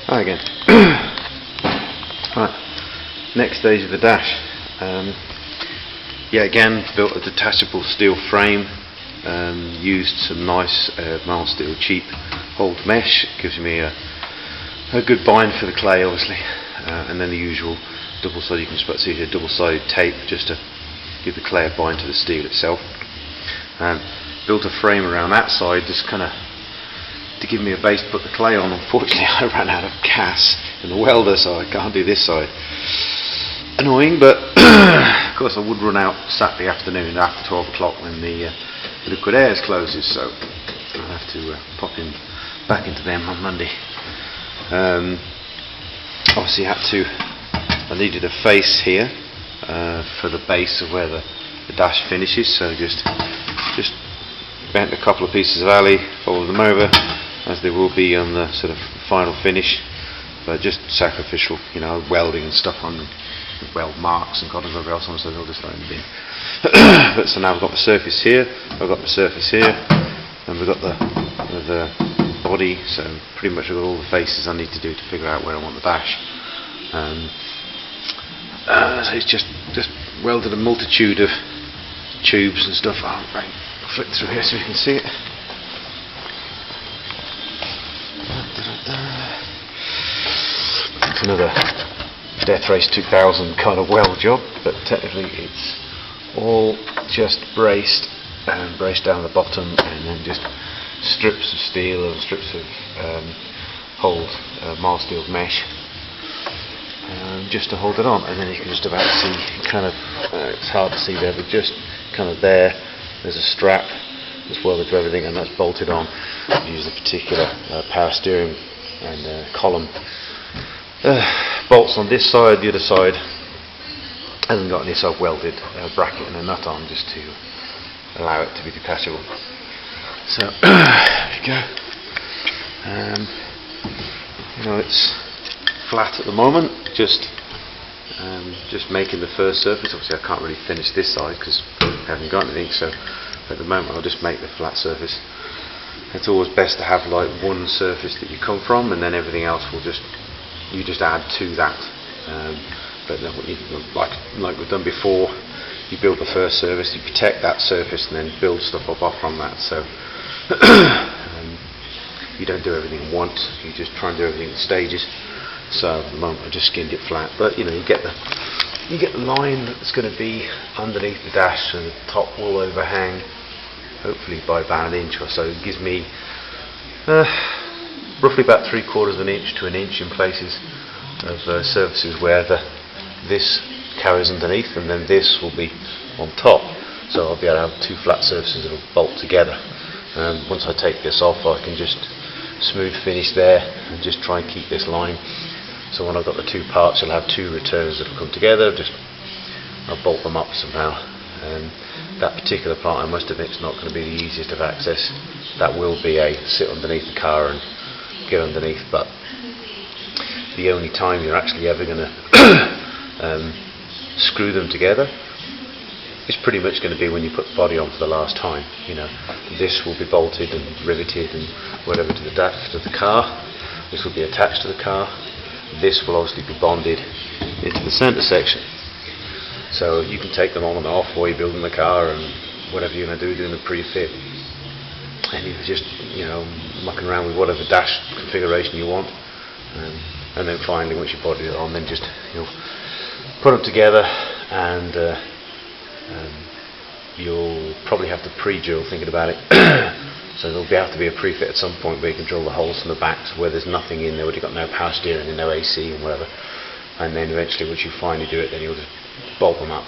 Hi again. Right, next stage of the dash. Yeah, again, built a detachable steel frame. Used some nice mild steel cheap hold mesh. Gives me a good bind for the clay, obviously, and then the usual double-sided. You can see here double-sided tape just to give the clay a bind to the steel itself. Built a frame around that side, just kind of to give me a base to put the clay on. Unfortunately, I ran out of gas in the welder, so I can't do this side. Annoying, but of course I would run out Saturday afternoon after 12 o'clock when the liquid airs closes, so I'll have to pop in back into them on Monday. Obviously I needed a face here for the base of where the dash finishes, so just bent a couple of pieces of alley, folded them over as they will be on the sort of final finish, but just sacrificial, welding and stuff on them, weld marks and God knows whatever else on, so they'll just throw in the bin. But so now we've got the surface here, I've got the surface here, and we've got the body, so pretty much I've got all the faces I need to do to figure out where I want the dash. So it's just welded a multitude of tubes and stuff. I'll flick through here so you can see it. It's another Death Race 2000 kind of weld job, but technically it's all just braced down the bottom, and then just strips of steel and strips of mild steel mesh just to hold it on, and then you can just about see it's hard to see there, but just kind of there's a strap that's welded to everything, and that's bolted on. Use a particular power steering and column bolts on this side. The other side hasn't got any self-welded bracket and a nut on, just to allow it to be detachable. So there you go. It's flat at the moment, just making the first surface. Obviously I can't really finish this side because I haven't got anything, so at the moment I'll just make the flat surface. It's always best to have like one surface that you come from, and then everything else you just add to that. But then like we've done before, you build the first surface, you protect that surface, and then build stuff up from that. So you don't do everything once, you just try and do everything in stages. So at the moment I just skinned it flat, but you get the line that's going to be underneath the dash, and the top will overhang hopefully by about an inch or so. It gives me roughly about 3/4 of an inch to an inch in places of surfaces where this carries underneath, and then this will be on top, so I'll be able to have two flat surfaces that will bolt together. Once I take this off, I can just smooth finish there and just try and keep this line, so when I've got the two parts I'll have two returns that will come together. I'll bolt them up somehow. That particular part, I must admit, it's not going to be the easiest of access. That will be a sit underneath the car and get underneath, but the only time you're actually ever going to screw them together is pretty much going to be when you put the body on for the last time. This will be bolted and riveted and whatever to the dash of the car. This will be attached to the car. This will obviously be bonded into the centre section. So you can take them on and off while you're building the car and whatever you're going to do doing the pre-fit. And you're just mucking around with whatever dash configuration you want, and then finally once you've bodied it on, then just put them together, and you'll probably have to pre-drill, thinking about it. So there'll have to be a pre-fit at some point where you can drill the holes from the back, so where there's nothing in there, where you've got no power steering and no AC and whatever, and then eventually once you finally do it, then you'll just bolt them up.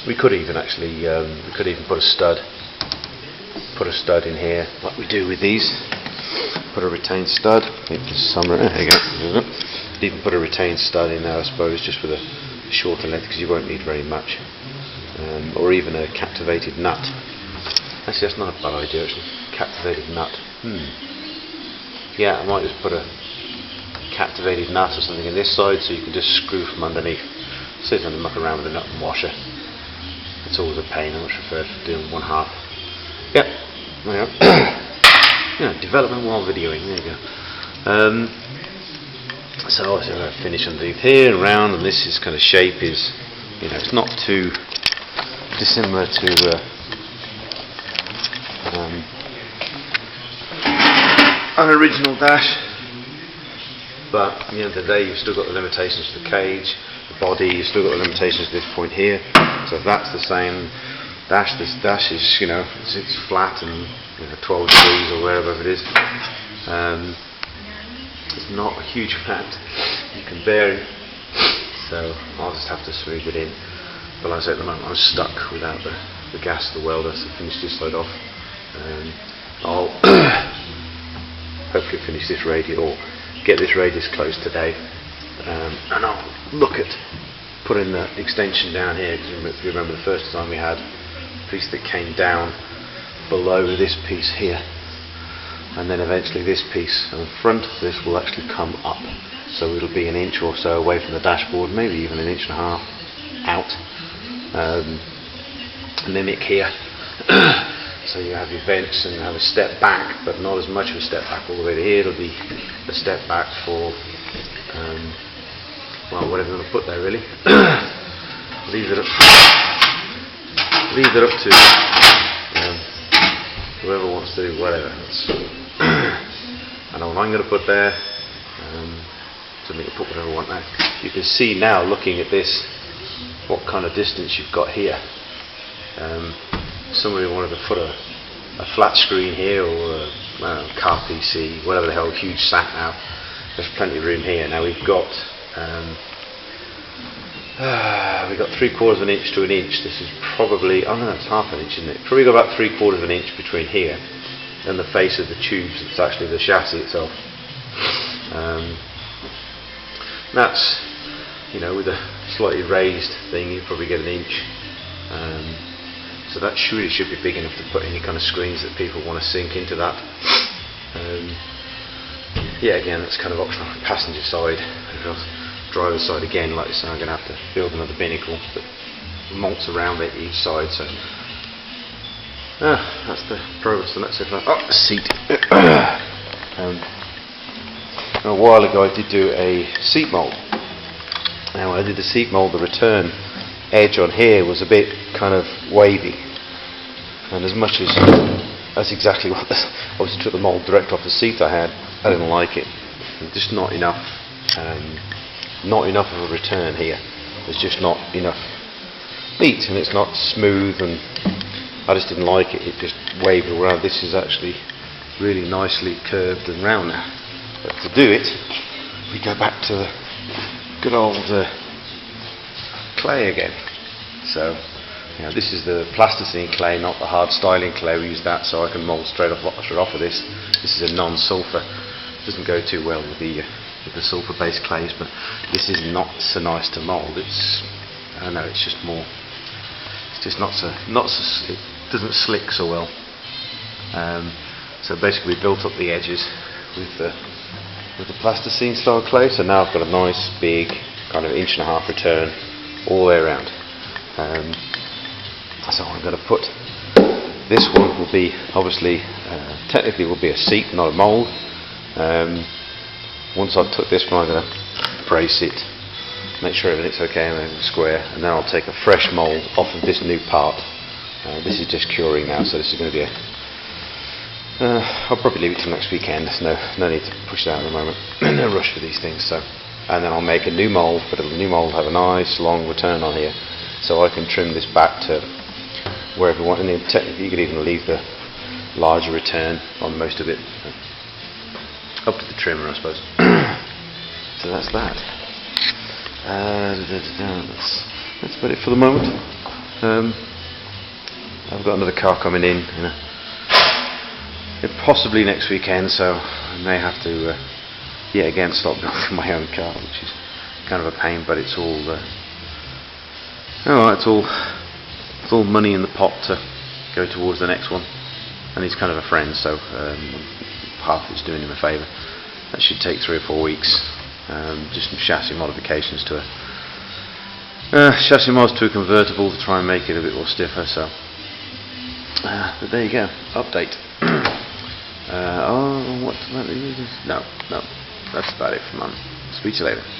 We could even put a stud in here like we do with these. Put a retained stud. There you go. Even put a retained stud in there, I suppose, just with a shorter length, because you won't need very much. Or even a captivated nut. Actually, that's not a bad idea, actually. Captivated nut. Yeah, I might just put a captivated nut or something in this side, so you can just screw from underneath. Save time to muck around with a nut and washer. It's always a pain. I much prefer doing one half. Yep. There you go. Development while videoing. There you go. So obviously I'm going to finish underneath here and round, and this is kind of shape is, it's not too dissimilar to an original dash, but at the end of the day you've still got the limitations of the cage, the body, you've still got the limitations of this point here. So if that's the same dash, this dash is, it's flat and 12 degrees or wherever it is. It's not a huge amount you can vary, so I'll just have to smooth it in. But like I say, at the moment I'm stuck without the gas, the welder, so finish this side off. I'll hopefully finish this radius, or get this radius close today, and I'll look at putting the extension down here, because you remember the first time we had a piece that came down below this piece here, and then eventually this piece, and the front of this will actually come up, so it'll be an inch or so away from the dashboard, maybe even an inch and a half out, mimic here. So you have your vents and you have a step back, but not as much of a step back all the way to here. It'll be a step back for whatever you want to put there, really. leave it up to whoever wants to do whatever. I know what I'm going to put there, so we can put whatever I want now. You can see now, looking at this, what kind of distance you've got here. Somebody wanted to put a flat screen here, or a car PC, whatever the hell, huge sat nav. There's plenty of room here. Now we've got 3/4 of an inch to an inch. This is probably, no, it's half an inch, isn't it? Probably got about 3/4 of an inch between here and the face of the tubes. It's actually the chassis itself. That's, with a slightly raised thing, you probably get an inch. So that surely should be big enough to put any kind of screens that people want to sink into that. Again, that's kind of optional. Passenger side, driver's side again, like I say, I'm going to have to build another binnacle that molts around it each side. So that's the progress on that so far. Oh, the seat. A while ago I did do a seat mould. Now when I did the seat mould, the return edge on here was a bit kind of wavy, and as much as that's exactly what this, obviously took the mould direct off the seat I had, I didn't like it. Just not enough of a return here. There's just not enough meat, and it's not smooth, and I just didn't like it. It just waved around. This is actually really nicely curved and round now. But to do it, we go back to the good old clay again. So this is the plasticine clay, not the hard styling clay. We use that so I can mould straight off of this. This is a non-sulphur. Doesn't go too well with the sulphur-based clays, but this is not so nice to mould. It's just more. It's just not so. It doesn't slick so well. So basically, we built up the edges with the plasticine style clay. So now I've got a nice big kind of 1.5 inch return all the way around. So I'm going to put this one will be obviously technically will be a seat, not a mould. Once I've took this one, I'm going to brace it, make sure everything's okay and everything's square, and then I'll take a fresh mould off of this new part. This is just curing now, so this is going to be I'll probably leave it till next weekend. There's no need to push it out at the moment. No rush for these things. So, and then I'll make a new mould, but the new mould will have a nice long return on here, so I can trim this back to wherever you want, and then technically you could even leave the larger return on most of it, up to the trimmer, I suppose. So that's that. That's about it for the moment. I've got another car coming in, possibly next weekend, so I may have to yet again stop building my own car, which is kind of a pain, but it's all it's all money in the pot to go towards the next one, and he's kind of a friend, so half of it's doing him a favour. That should take 3 or 4 weeks. Just some chassis modifications to a convertible to try and make it a bit more stiffer. So, but there you go, update. No, that's about it for mum. Speak to you later.